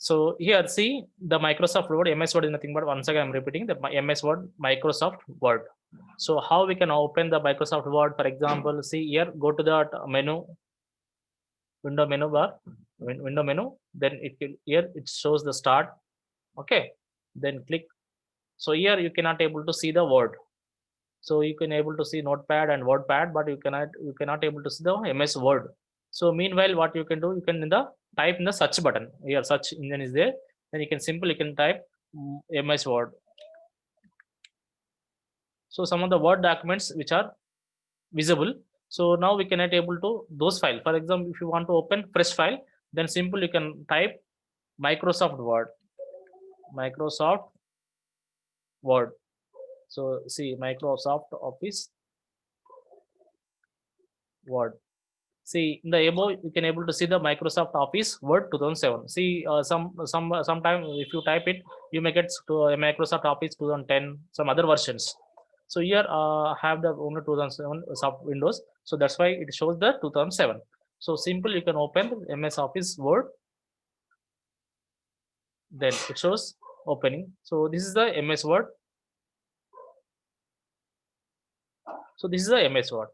So here, see the Microsoft Word, MS Word is nothing but, once again I'm repeating, the MS Word, Microsoft Word. So how we can open the Microsoft Word? For example, see here, go to the menu, window menu bar, window menu. Then it will, here it shows the start. Okay. Then click. So here you cannot able to see the word. So you can able to see Notepad and WordPad, but you cannot able to see the MS Word. So meanwhile, what you can do, you can in the type in the search button. Here search engine is there. Then you can simply type MS Word. So some of the Word documents which are visible. So now we cannot able to those file. For example, if you want to open fresh file, then simple you can type Microsoft Word. Microsoft Word. So see Microsoft Office Word. See in the above you can able to see the Microsoft Office Word 2007. See sometime if you type it, you may get to a Microsoft Office 2010, some other versions. So here have the only 2007 soft Windows. So that's why it shows the 2007. So simple you can open MS Office Word. Then it shows opening. So this is the MS Word. So this is the MS Word.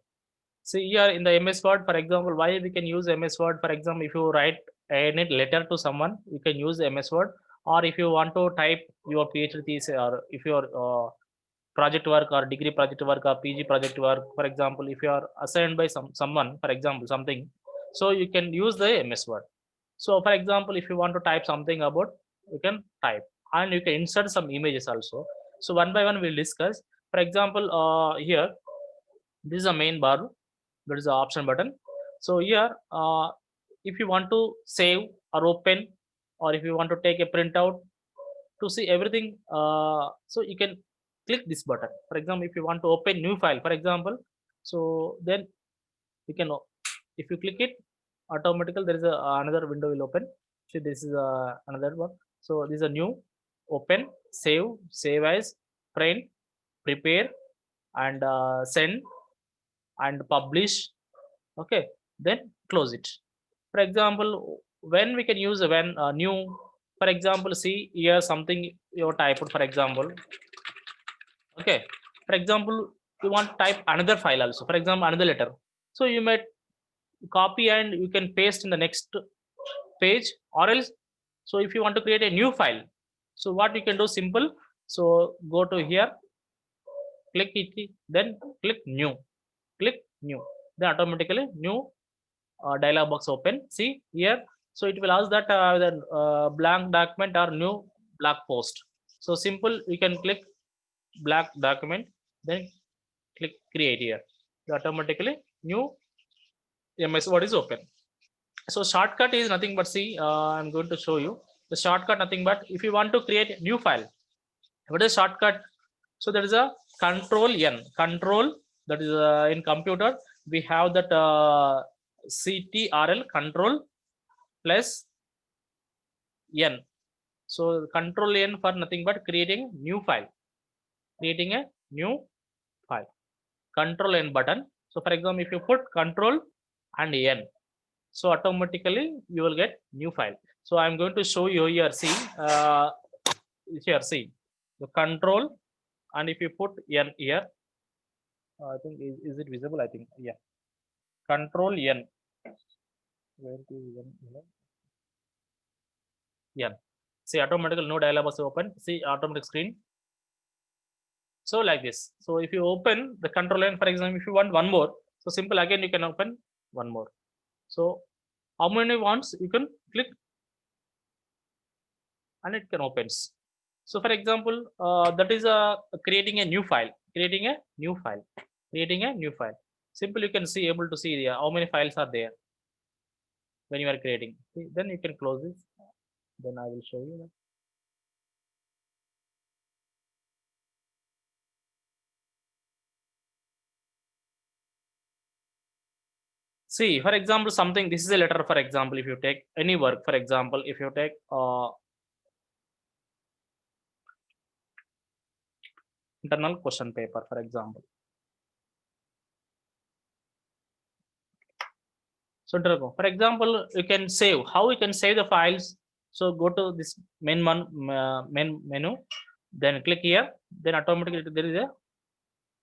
See here in the MS Word, for example, why we can use MS Word? For example, if you write any letter to someone, you can use MS Word. Or if you want to type your PhD thesis, or if your project work or degree project work or PG project work, for example, if you are assigned by someone, for example, something, so you can use the MS Word. So for example, if you want to type something about, you can type, and you can insert some images also. So one by one we'll discuss. For example, here this is a main bar, there is the option button. So here if you want to save or open, or if you want to take a printout to see everything, so you can click this button. For example, if you want to open new file, for example, so then you can if you click it, automatically there is another window will open. So this is another one. So this is a new, open, save as, print, prepare, and send, and publish. Okay, then close it. For example, when we can use, when new, for example, see here something you typed, for example. Okay, for example, you want to type another file also, for example another letter. So you might copy and you can paste in the next page, or else, so if you want to create a new file, so what you can do, simple, so go to here, click it, then click new, click new, then automatically new dialog box open. See here, so it will ask that the blank document or new blog post. So simple, you can click black document, then click create here. Automatically new MS Word is open. So shortcut is nothing but, see I'm going to show you the shortcut. Nothing but, if you want to create a new file, what is shortcut? So there is a control N, control, that is in computer we have that CTRL, control plus N. So control N for nothing but creating new file, creating a new file, control N button. So for example, if you put control and N, so automatically you will get new file. So I'm going to show you here. See here, see the control, and if you put N here, I think is it visible? I think, yeah, control N, where is N here? Yeah, see automatically no dialog box open, see automatic screen. So like this. So if you open the control N, for example, if you want one more, so simple, again you can open one more. So how many wants, you can click and it can opens. So for example, that is creating a new file, creating a new file, creating a new file. Simple, you can see, able to see how many files are there when you are creating. See, then you can close this, then I will show you that. See, for example, something, this is a letter. For example, if you take any work, for example, if you take internal question paper, for example. So for example, you can save, how you can save the files. So go to this main menu, then click here, then automatically there is a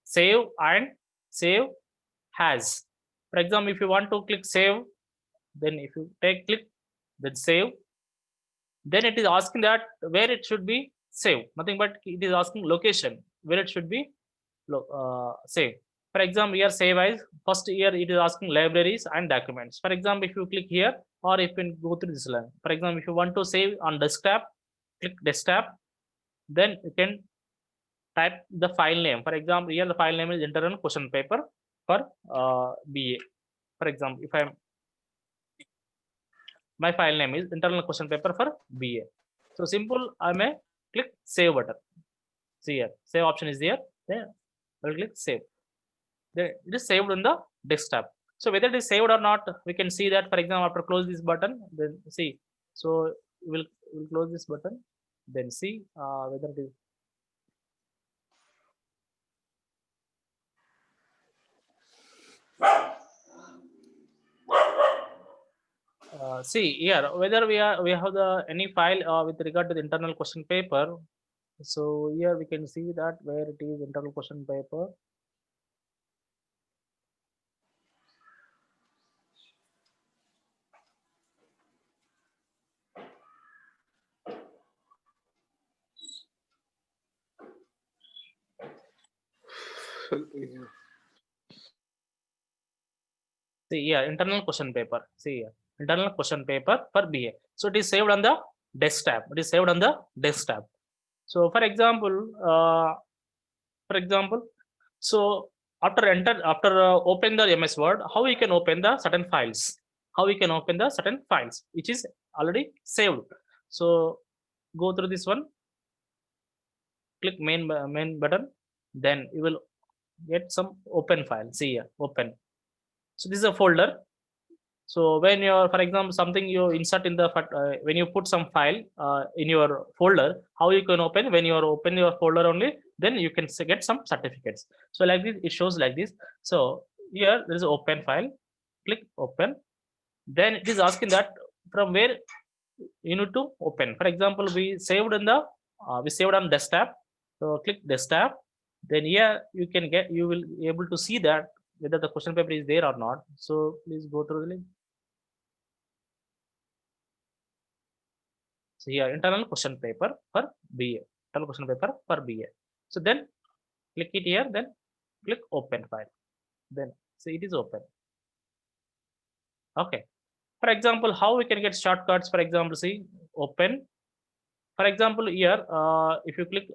save and save has. For example, if you want to click save, then if you click, then save, then it is asking that where it should be saved. Nothing but it is asking location where it should be saved. For example, here save as first here it is asking libraries and documents. For example, if you click here or if you go through this line. For example, if you want to save on desktop, click desktop, then you can type the file name. For example, here the file name is internal question paper for BA. For example, if I'm my file name is internal question paper for BA. So simple, I may click save button. See here, save option is there. Then I will click save. Then it is saved on the desktop. So whether it is saved or not, we can see that. For example, after close this button, then see. So we'll close this button, then see whether it is. See here whether we have the any file with regard to the internal question paper. So here we can see that where it is internal question paper. See here internal question paper. See here internal question paper for BA. So it is saved on the desktop. It is saved on the desktop. So for example, so after open the MS Word, how we can open the certain files? How we can open the certain files which is already saved? So go through this one. Click main button, then you will get some open file. See here, open. So this is a folder. So when you're, for example, something you insert in the when you put some file in your folder, how you can open? When you open your folder only, then you can get some certificates. So like this, it shows like this. So here there is an open file. Click open. Then it is asking that from where you need to open. For example, we saved in the we saved on desktop. So click desktop. Then here you will be able to see that whether the question paper is there or not. So please go through the link. So here internal question paper for BA. Internal question paper for BA. So then click it here, then click open file. Then see it is open. Okay. For example, how we can get shortcuts? For example, see open. For example, here if you click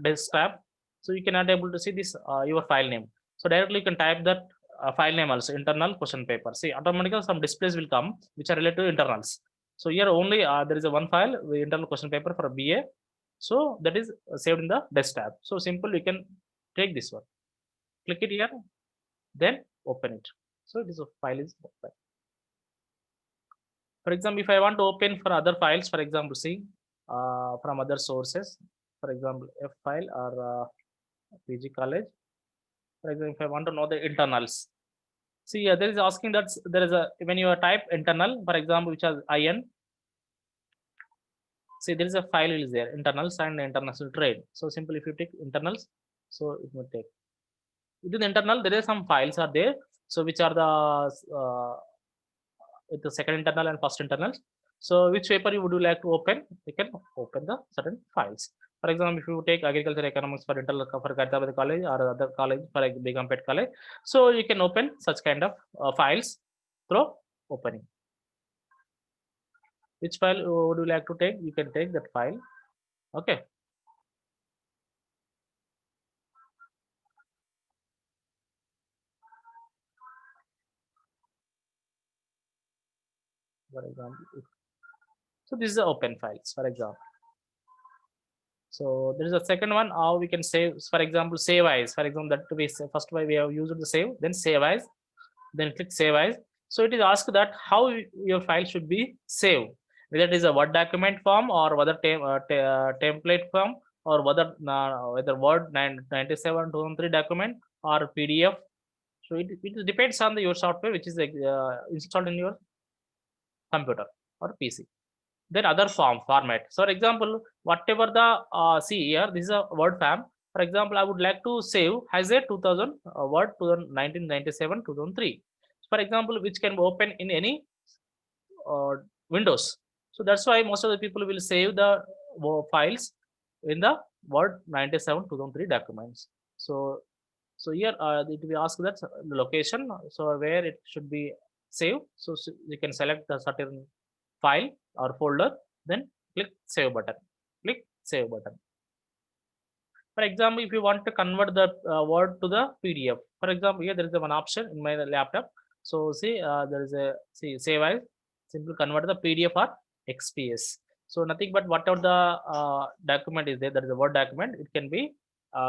desktop, so you cannot able to see this your file name. So directly you can type that file name also, internal question paper. See automatically some displays will come which are related to internals. So here only there is a one file with internal question paper for BA. So that is saved in the desktop. So simple, you can take this one, click it here, then open it. So this file is open. For example, if I want to open for other files, for example, see from other sources, for example, F file or PG college. For example, if I want to know the internals, see there is asking that there is a when you type internal, for example, which has IN. See there is a file is there, internals and international trade. So simple, if you take internals, so it will take within internal there are some files are there. So which are the second internal and first internals. So which paper you would you like to open? You can open the certain files. For example, if you take agriculture economics for internal for Gaitabad college or other college for Begumpet college, so you can open such kind of files through opening. Which file would you like to take? You can take that file. Okay. For example, so this is the open files, for example. So there is a second one, how we can save, for example, save as. For example, that we say first way we have used the save, then save as, then click save as. So it is asked that how your file should be saved, whether it is a Word document form or whether template form or whether Word 97 2003 document or PDF. So it depends on your software which is installed in your computer or PC. Then other format. So for example, whatever the see here, this is a word fam. For example, I would like to save as a 2000 word 1997 2003. For example, which can be open in any Windows. So that's why most of the people will save the files in the Word 97 2003 documents. So here it will ask that the location, so where it should be saved. So you can select the certain file or folder, then click save button. Click save button. For example, if you want to convert the word to the PDF, for example, here there is one option in my laptop. So see, there is a save as, simply convert the PDF or XPS. So nothing but whatever the document is there, that is a Word document, it can be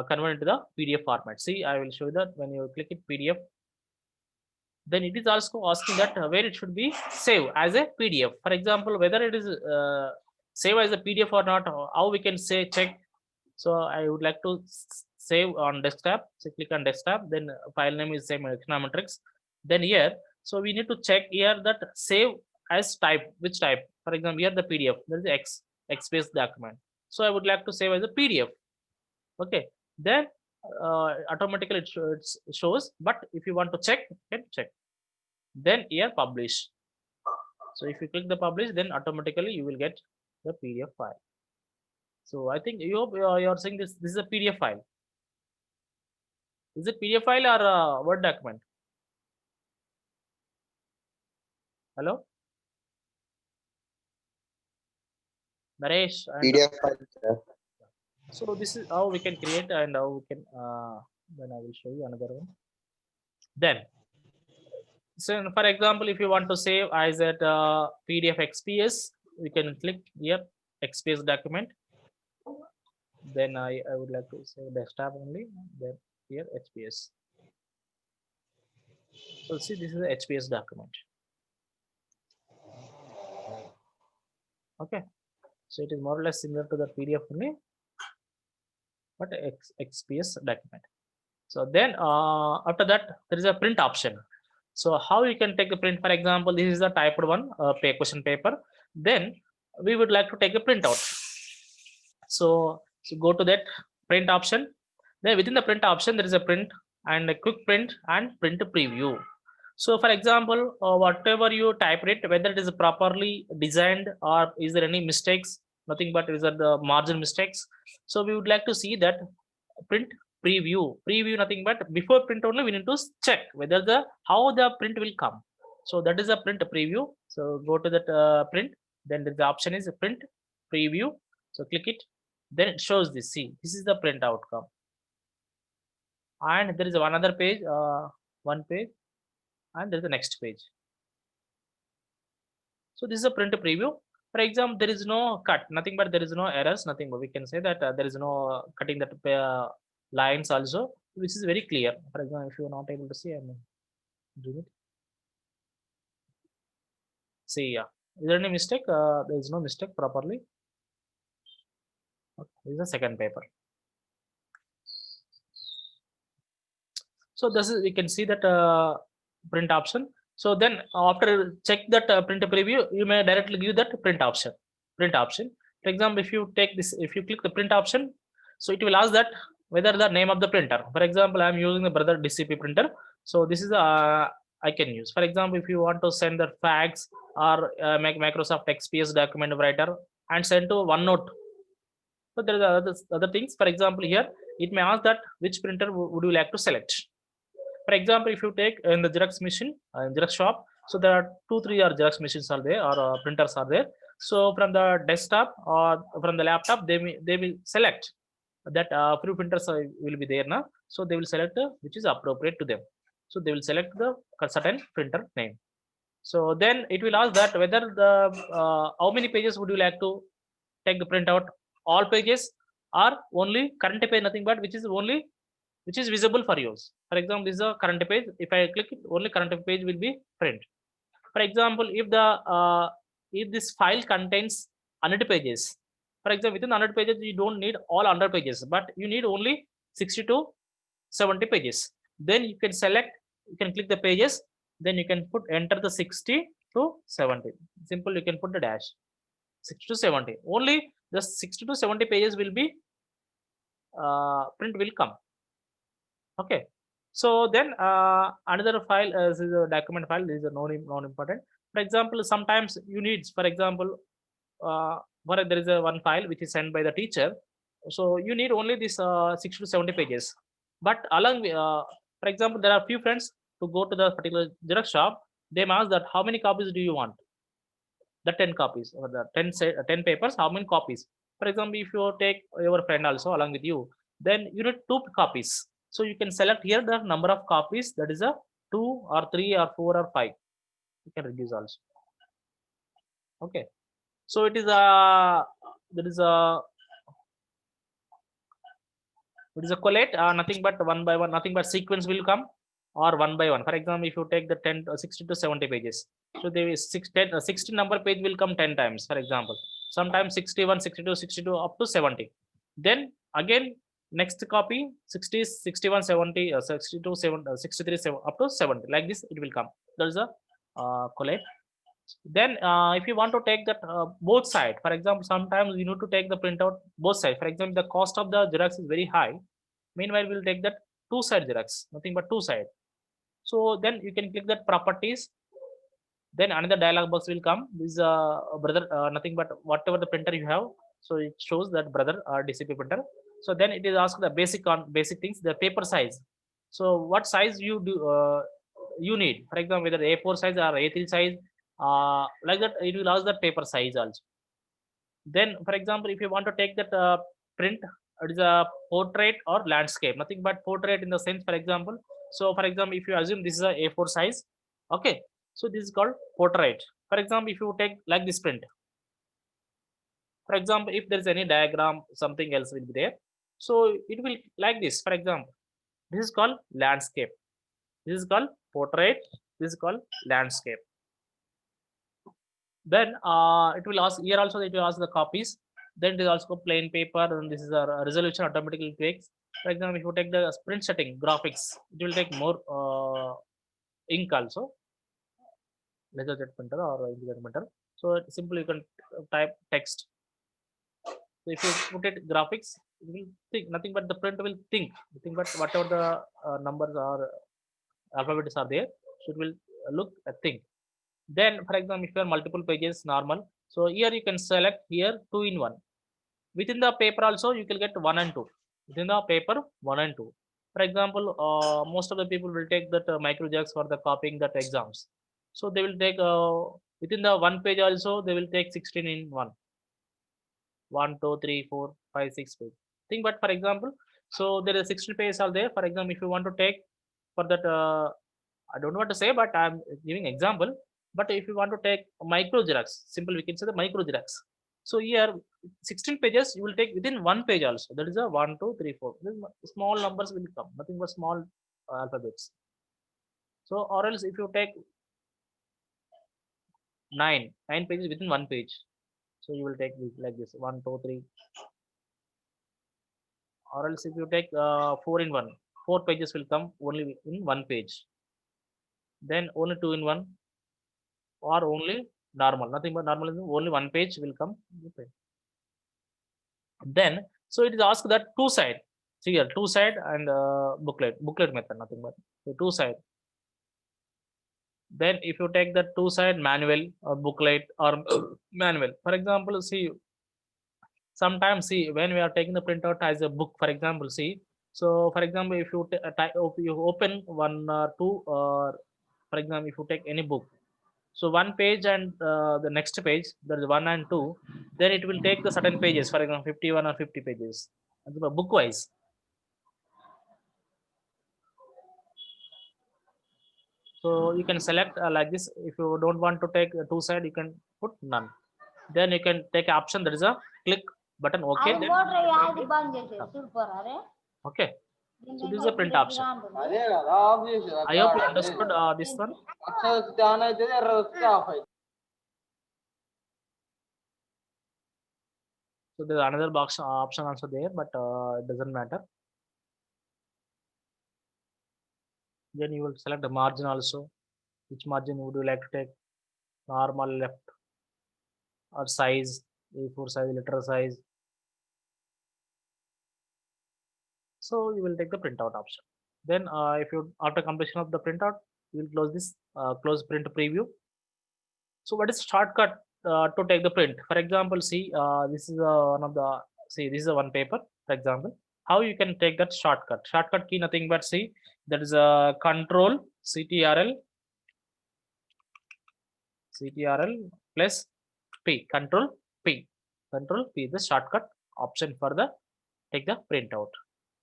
converted to the PDF format. See, I will show you that when you click it PDF, then it is also asking that where it should be saved as a PDF. For example, whether it is saved as a PDF or not, how we can say check. So I would like to save on desktop. So click on desktop, then file name is same econometrics. Then here, so we need to check here that save as type, which type. For example, here the PDF, there is XPS document. So I would like to save as a PDF. Okay, then automatically it shows. But if you want to check, you can check. Then here publish. So if you click the publish, then automatically you will get the PDF file. So I think you're saying this is a PDF file. Is it PDF file or a Word document? Hello, Naresh. PDF file, sir. So this is how we can create and how we can. Then I will show you another one. Then, so for example, if you want to save as that PDF XPS, we can click here XPS document. Then I would like to save desktop only. Then here XPS. So see, this is the HPS document. Okay, so it is more or less similar to the PDF only, but XPS document. So then after that, there is a print option. So how you can take a print? For example, this is the typed one question paper. Then we would like to take a print out. So go to that print option. Then within the print option, there is a print and a quick print and print preview. So for example, whatever you type it, whether it is properly designed or is there any mistakes, nothing but is that the margin mistakes. So we would like to see that print preview, nothing but before print only we need to check whether the how the print will come. So that is a print preview. So go to that print, then the option is print preview. So click it, then it shows this. See, this is the print outcome. And there is one other page, one page, and there's the next page. So this is a print preview. For example, there is no cut, nothing but there is no errors, nothing but we can say that there is no cutting that lines also, which is very clear. For example, if you are not able to see, I'm doing it. See, yeah, is there any mistake? There is no mistake properly. Okay, this is the second paper. So this is, we can see that print option. So then after check that print preview, you may directly give that print option. For example, if you take this, if you click the print option, so it will ask that whether the name of the printer. For example, I'm using the Brother DCP printer. So this is I can use. For example, if you want to send the fax or make Microsoft XPS document writer and send to OneNote. So there are other things. For example, here it may ask that which printer would you like to select. For example, if you take in the Xerox machine, Xerox shop, so there are 2-3 or Xerox machines are there or printers are there. So from the desktop or from the laptop, they will select that few printers will be there now. So they will select which is appropriate to them. So they will select the certain printer name. So then it will ask that whether the how many pages would you like to take the printout, all pages or only current page, nothing but which is visible for use. For example, this is a current page. If I click it, only current page will be print. For example, if this file contains 100 pages, for example, within 100 pages, you don't need all 100 pages, but you need only 60 to 70 pages. Then you can select, you can click the pages, then you can enter the 60 to 70. Simple, you can put the dash. 60 to 70. Only the 60 to 70 pages will be print will come. Okay. So then another file is a document file. This is a non important. For example, sometimes you need, for example, there is a one file which is sent by the teacher. So you need only this 60 to 70 pages. But along with, for example, there are few friends to go to the particular Xerox shop. They ask that how many copies do you want? The 10 copies or the 10 papers, how many copies? For example, if you take your friend also along with you, then you need 2 copies. So you can select here the number of copies, that is a 2 or 3 or 4 or 5. You can reduce also. Okay. So it is a collate, nothing but one by one, nothing but sequence will come or one by one. For example, if you take the 10 60 to 70 pages, so there is 60 number page will come 10 times, for example. Sometimes 61, 62, 62 up to 70. Then again next copy 60, 61, 70, 62, 7, 63, 7 up to 70, like this it will come. There is a collate. Then if you want to take that both side, for example, sometimes you need to take the printout both side. For example, the cost of the Xerox is very high. Meanwhile, we'll take that two side Xerox, nothing but two side. So then you can click that properties. Then another dialog box will come. This is brother, nothing but whatever the printer you have. So it shows that brother DCP printer. So then it is asked the basic things, the paper size. So what size you do you need? For example, whether A4 size or A3 size, like that, it will ask that paper size also. Then, for example, if you want to take that print, it is a portrait or landscape, nothing but portrait in the sense, for example. So, for example, if you assume this is a A4 size, okay. So this is called portrait. For example, if you take like this print, for example, if there is any diagram, something else will be there. So it will like this. For example, this is called landscape. This is called portrait. This is called landscape. Then it will ask here also, it will ask the copies. Then it is also plain paper, and this is a resolution automatically takes. For example, if you take the print setting graphics, it will take more ink also, laser jet printer or inkjet printer. So simply you can type text. So if you put it graphics, it will think nothing but the print will think nothing but whatever the numbers or alphabets are there. So it will look think. Then, for example, if you have multiple pages, normal. So here you can select here 2 in 1. Within the paper also you can get 1 and 2. Within the paper 1 and 2. For example, most of the people will take that micro Xerox for the copying that exams. So they will take within the one page also they will take 16 in 1. 1, 2, 3, 4, 5, 6 page. Think, but for example, so there is 60 pages are there. For example, if you want to take for that, I don't know what to say, but I'm giving example. But if you want to take micro Xerox, simple we can say the micro Xerox. So here 16 pages you will take within one page also. That is a 1, 2, 3, 4. Small numbers will come, nothing but small alphabets. So or else if you take 9 pages within one page, so you will take like this 1, 2, 3. Or else if you take 4 in 1, 4 pages will come only in one page. Then only 2 in 1 or only normal, nothing but normal, only one page will come. Then so it is asked that two side. See here, two side and booklet method, nothing but so two side. Then if you take the two side manual or booklet or manual, for example, see sometimes see when we are taking the printout as a book, for example, see. So for example, if you you open one or two, or for example, if you take any book, so one page and the next page, there is 1 and 2, then it will take the certain pages, for example 51 or 50 pages book wise. So you can select like this. If you don't want to take two side, you can put none. Then you can take option, there is a click button, okay. Then, okay. So this is a print option. I hope you understood this one. So there's another box option also there, but it doesn't matter. Then you will select the margin also. Which margin would you like to take? Normal, left, or size? A4 size, letter size. So you will take the printout option. Then if you after completion of the printout, you will close this close print preview. So what is shortcut to take the print? For example, see this is one of the see this is a one paper. For example, how you can take that shortcut? Shortcut key nothing but see that is a control CTRL plus P control P the shortcut option for the take the printout.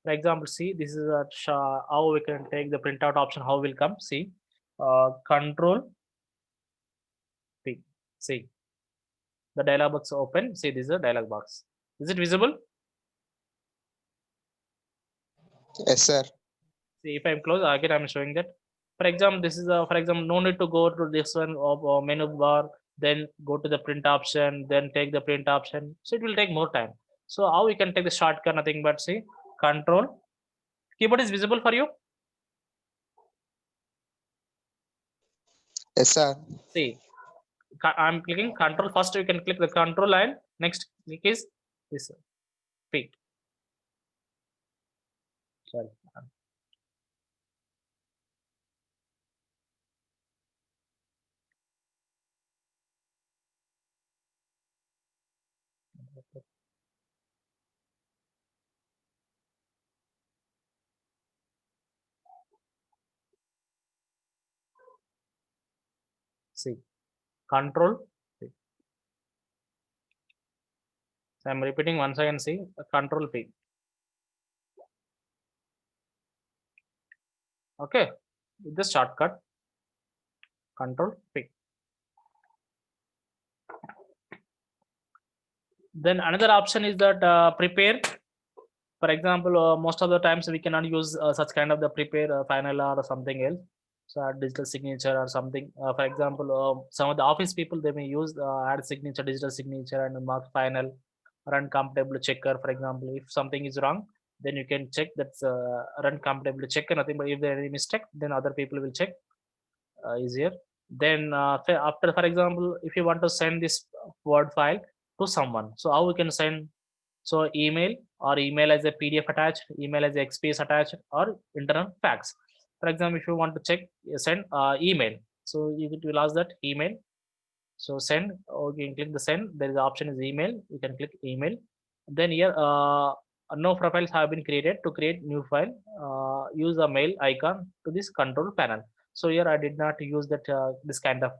For example, see this is a how we can take the printout option. How will come? See control P. See the dialog box open. See this is a dialog box. Is it visible? Yes, sir. See if I'm close again, I'm showing that. For example, this is a for example, no need to go to this one of menu bar, then go to the print option, then take the print option. So it will take more time. So how we can take the shortcut? Nothing but see control. Keyboard is visible for you. Yes, sir. See, I'm clicking control first. You can click the control line. Next click is this P. Sorry. See control. P. So I'm repeating once again. See control P. Okay, with the shortcut control P. Then another option is that prepare. For example, most of the times we cannot use such kind of the prepare final or something else. So add digital signature or something. For example, some of the office people they may use add signature, digital signature, and mark final, run compatible checker. For example, if something is wrong, then you can check that's run compatible checker. Nothing but if there is any mistake, then other people will check easier. Then after, for example, if you want to send this Word file to someone, so how we can send? So email or email as a PDF attached, email as a XPS attached, or internal fax. For example, if you want to check, send email. So you will ask that email. So send, or you can click the send. There is the option is email. You can click email. Then here, no profiles have been created. To create new file, use a mail icon to this control panel. So here I did not use that this kind of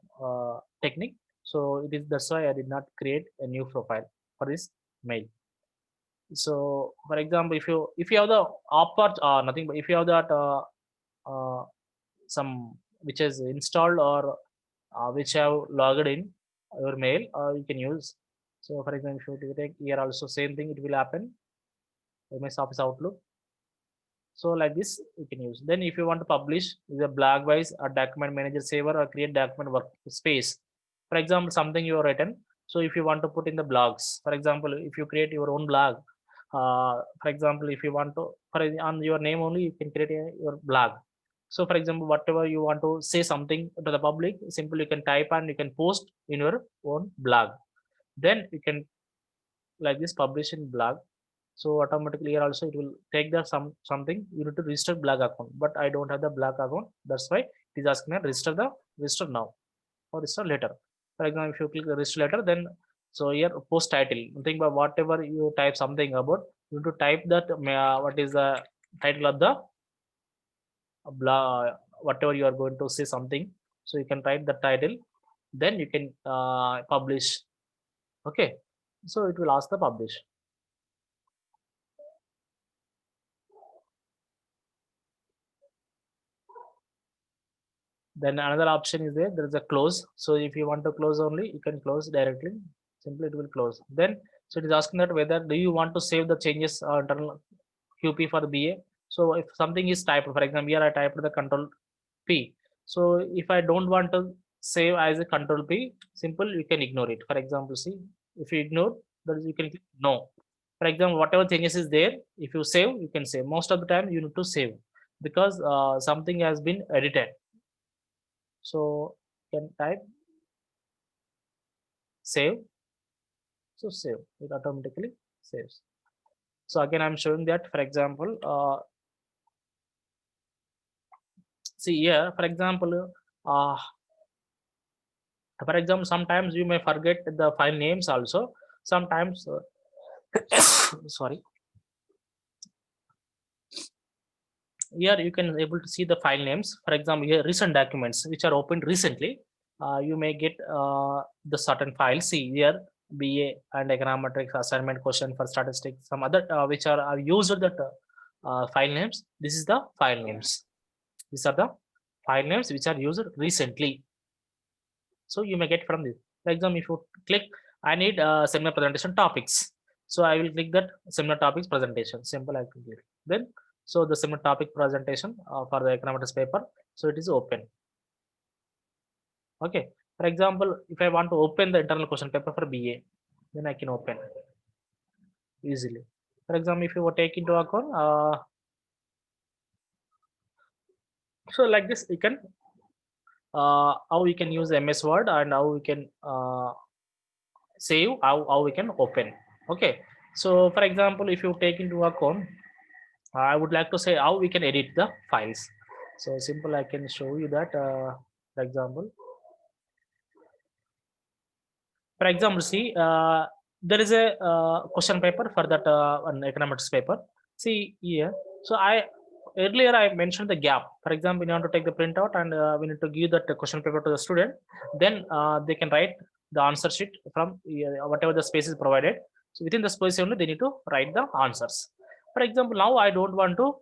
technique. So it is that's why I did not create a new profile for this mail. So for example, if you have the offer nothing but if you have that uh, some which is installed or which have logged in your mail, you can use. So for example, if you take here also same thing, it will happen. MS Office Outlook. So like this you can use. Then if you want to publish with a blog-wise or document manager saver or create document workspace. For example, something you have written. So if you want to put in the blogs, for example, if you create your own blog, for example, if you want to for on your name only, you can create your blog. So for example, whatever you want to say something to the public, simply you can type and you can post in your own blog. Then you can like this publish in blog. So automatically here also it will take the something you need to register blog account, but I don't have the blog account. That's why it is asking me register now or register later. For example, if you click the register later, then so here post title, think about whatever you type something about, you need to type that what is the title of the blog, whatever you are going to say something. So you can type the title, then you can publish. Okay, so it will ask the publish. Then another option is there is a close. So if you want to close only, you can close directly, simply it will close. Then so it is asking that whether do you want to save the changes internal QP for the BA. So if something is typed, for example, here I typed the control P. So if I don't want to save as a control P, simple you can ignore it. For example, see if you ignore, that is you can click no. For example, whatever changes is there, if you save, you can save. Most of the time you need to save because something has been edited. So you can type save. So save, it automatically saves. So again, I'm showing that, for example, see here, for example, sometimes you may forget the file names also. Sometimes, sorry. Here you can able to see the file names. For example, here recent documents which are opened recently. You may get the certain files. See here, BA and econometrics assignment question for statistics. Some other which are used that file names. This is the file names. These are the file names which are used recently. So you may get from this. For example, if you click, I need seminar presentation topics. So I will click that seminar topics presentation. Simple, I can click. Then, so the seminar topic presentation for the economics paper. So it is open. Okay. For example, if I want to open the internal question paper for BA, then I can open easily. For example, if you were take into account, so like this, you can how we can use MS Word and how we can save, how we can open. Okay. So for example, if you take into account, I would like to say how we can edit the files. So simple, I can show you that. For example, see, there is a question paper for that an economics paper. See here. So earlier I mentioned the gap. For example, we want to take the printout and we need to give that question paper to the student. Then they can write the answer sheet from whatever the space is provided. So within the space only they need to write the answers. For example, now I don't want to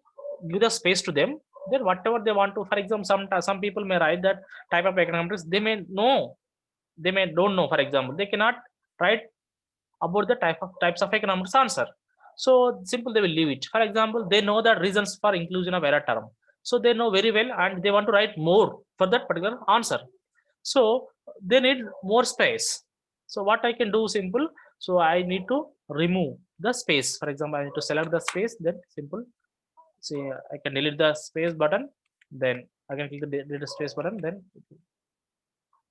give the space to them. Then whatever they want to, for example, some people may write that type of economics. They may know, they may don't know. For example, they cannot write about the types of economics answer. So simple, they will leave it. For example, they know the reasons for inclusion of error term. So they know very well and they want to write more for that particular answer. So they need more space. So what I can do, simple. So I need to remove the space. For example, I need to select the space, then simple. See, I can delete the space button, then I can click the delete the space button, then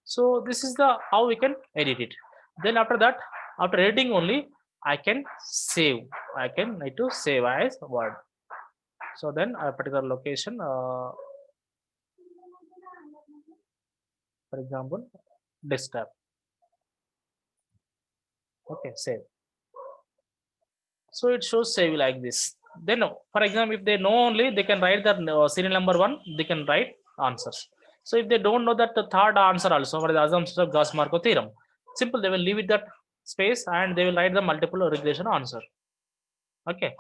so this is the how we can edit it. Then after that, after editing only, I can save. I can need to save as Word. So then a particular location, for example, desktop. Okay, save. So it shows save like this. Then, for example, if they know only, they can write the serial number one. They can write answers. So if they don't know that the third answer also, what is the assumptions of Gauss-Markov theorem? Simple, they will leave it that space and they will write the multiple regression answer. Okay.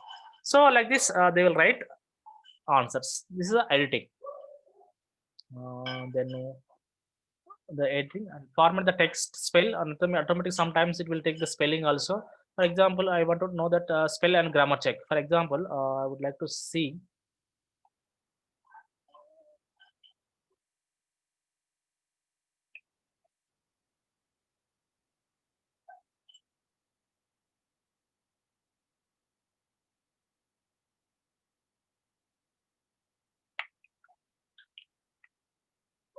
So like this, they will write answers. This is the editing. Then the editing and format the text spell and automatic. Sometimes it will take the spelling also. For example, I want to know that spell and grammar check. For example, I would like to see.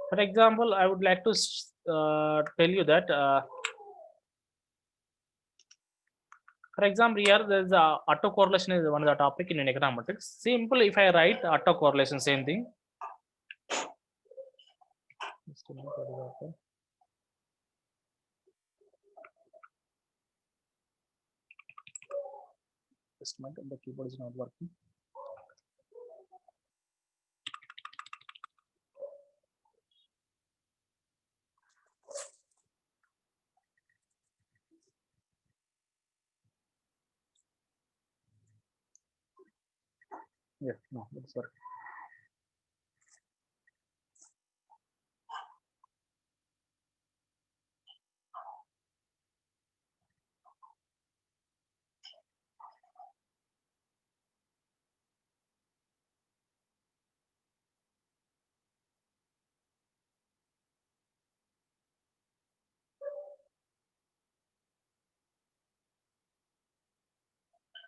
For example, I would like to tell you that. For example, here there's autocorrelation is one of the topic in econometrics. Simple, if I write autocorrelation, same thing. Just a minute, what is happening? Just a minute, the keyboard is not working. Yeah, no, it's working.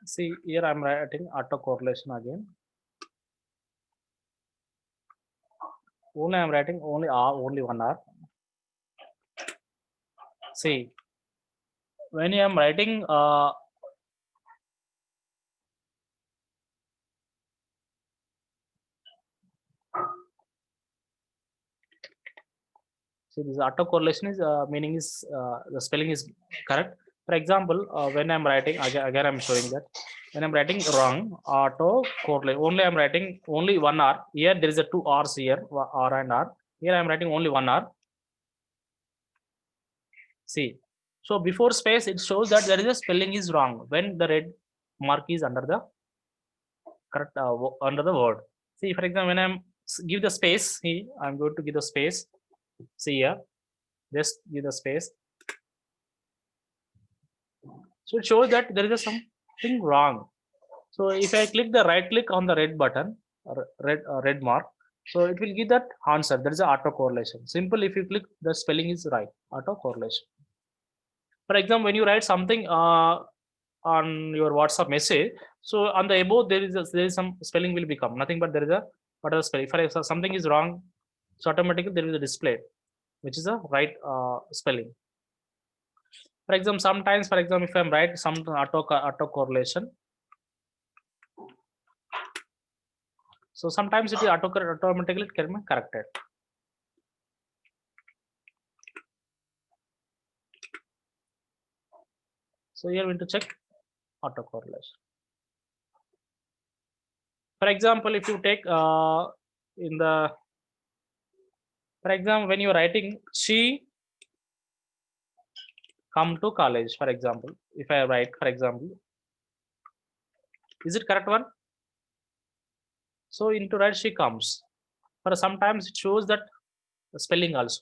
See, here I'm writing autocorrelation again. Only I'm writing only R, only one R. See, when I am writing see, this autocorrelation is meaning is the spelling is correct. For example, when I'm writing again, I'm showing that when I'm writing wrong, autocorrelate only I'm writing only one R. Here there is a two R's here, R and R. Here I'm writing only one R. See, so before space it shows that there is a spelling is wrong when the red mark is under the correct under the word. See, for example, when I'm give the space, see, I'm going to give the space. See here, just give the space. So it shows that there is something wrong. So if I click the right click on the red button or red mark, so it will give that answer. There is an auto correlation. Simple, if you click the spelling is right, auto correlation. For example, when you write something on your WhatsApp message, so on the above there is some spelling will become nothing but there is a what are the spelling. For something is wrong, so automatically there is a display which is a right spelling. For example, sometimes, for example, if I'm write some auto correlation, so sometimes it is automatically it can be corrected. So here we need to check auto correlation. For example, if you take in the, for example, when you're writing she come to college, for example, if I write, for example, is it correct one? So into write she comes. For sometimes it shows that the spelling also.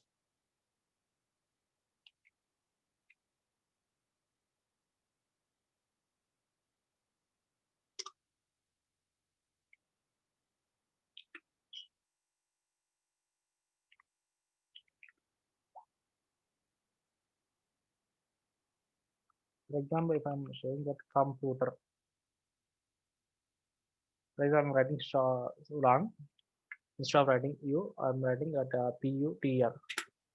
For example, if I'm showing that computer, for example, I'm writing wrong. Instead of writing U, I'm writing that PUTR.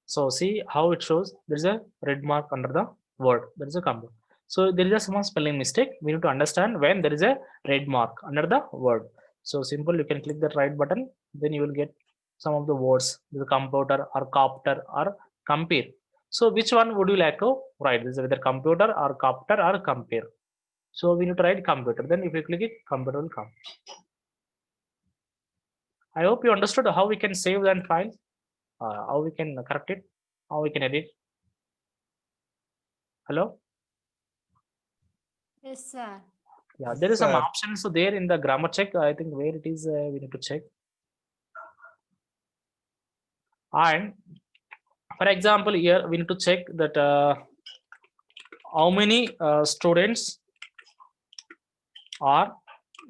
So see how it shows there is a red mark under the word. There is a computer. So there is a small spelling mistake. We need to understand when there is a red mark under the word. So simple, you can click that right button, then you will get some of the words, the computer or copter or compare. So which one would you like to write? This is whether computer or copter or compare. So we need to write computer. Then if you click it, computer will come. I hope you understood how we can save that file, how we can correct it, how we can edit. Hello? Yes, sir. Yeah, there is some Sir. options there in the grammar check. I think where it is, we need to check. And for example, here we need to check that how many students are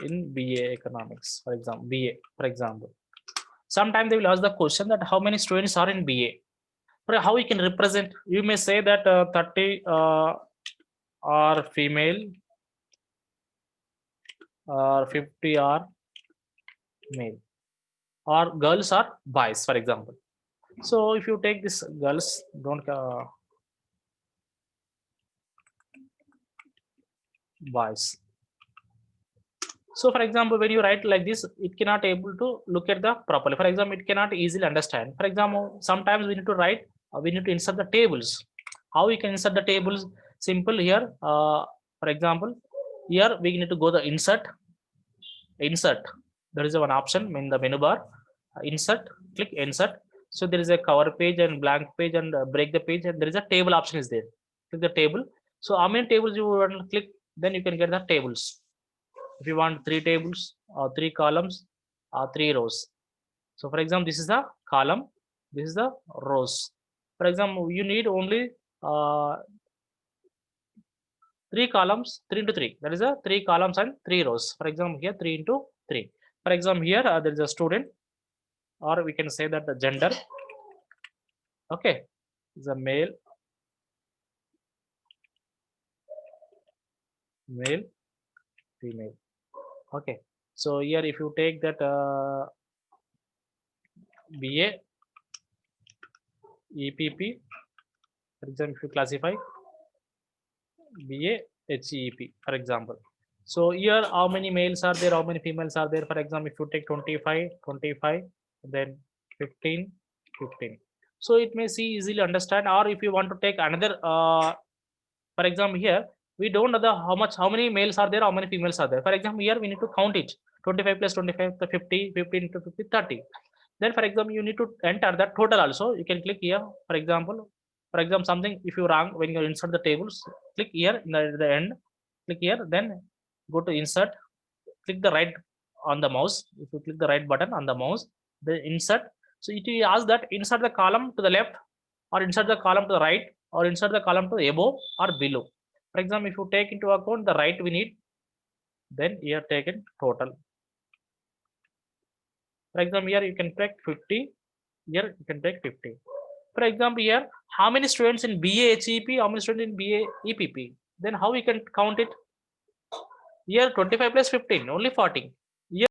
in BA economics, for example, BA, for example. Sometimes they will ask the question that how many students are in BA. But how we can represent? You may say that 30 are female, or 50 are male, or girls are boys, for example. So if you take this girls, don't boys. So for example, when you write like this, it cannot able to look at the properly. For example, it cannot easily understand. For example, sometimes we need to write, we need to insert the tables. How we can insert the tables? Simple here. For example, here we need to go the insert. There is one option in the menu bar. Insert. Click insert. So there is a cover page and blank page and break the page, and there is a table option is there. Click the table. So how many tables you want to click? Then you can get the tables. If you want 3 tables or 3 columns or 3 rows. So for example, this is the column, this is the rows. For example, you need only 3 columns, 3 into 3. That is a 3 columns and 3 rows. For example, here 3 into 3. For example, here there is a student, or we can say that the gender. Okay, is a male, female. Okay, so here if you take that BA, EPP, for example, if you classify, BA HEP, for example. So here, how many males are there? How many females are there? For example, if you take 25, 25, then 15, 15. So it may see easily understand. Or if you want to take another, for example, here we don't know the how many males are there, how many females are there. For example, here we need to count it. 25 plus 25, the 50, 15 into 50, 30. Then, for example, you need to enter the total also. You can click here. For example, something if you wrong when you insert the tables, click here in the end. Click here, then go to insert. Click the right on the mouse. If you click the right button on the mouse, the insert. So it will ask that insert the column to the left, or insert the column to the right, or insert the column to the above or below. For example, if you take into account the right we need, then here take in total. For example, here you can take 50. Here you can take 50. For example, here how many students in BA HEP, how many students in BA EPP? Then how we can count it? Here 25 plus 15, only 40.